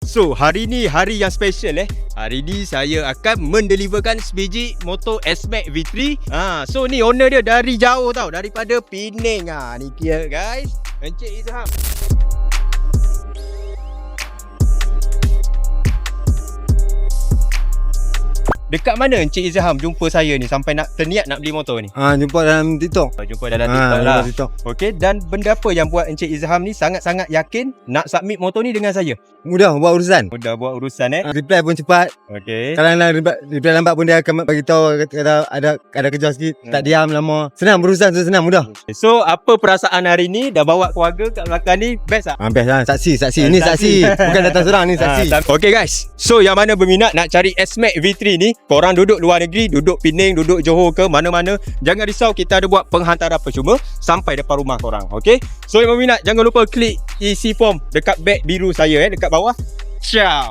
So, hari ni hari yang special Hari ni saya akan mendeliverkan sebiji motor S-Max V3. So ni owner dia dari jauh tau, daripada Penang. Ni dia guys, Encik Izham. Dekat mana Encik Izham jumpa saya ni sampai nak terniat nak beli motor ni? Jumpa dalam TikTok. Jumpa dalam TikTok lah. TikTok. Okey, dan benda apa yang buat Encik Izham ni sangat-sangat yakin nak submit motor ni dengan saya? Mudah buat urusan. Mudah buat urusan Reply pun cepat. Okey. Kadang-kadang reply lambat pun dia akan bagi tahu kata ada kerja sikit, tak diam lama. Senang berurusan tu, senang, mudah. So, apa perasaan hari ni dah bawa keluarga kat belakang ni? Best tak? Best lah. Saksi. Ini saksi. Bukan datang seorang, ni saksi. Okay guys, so yang mana berminat nak cari S-Max V3 ni, korang duduk luar negeri, duduk Penang, duduk Johor ke mana-mana, jangan risau, kita ada buat penghantaran percuma sampai depan rumah korang. Okay, so yang berminat jangan lupa klik isi form dekat beg biru saya dekat bawah. Ciao.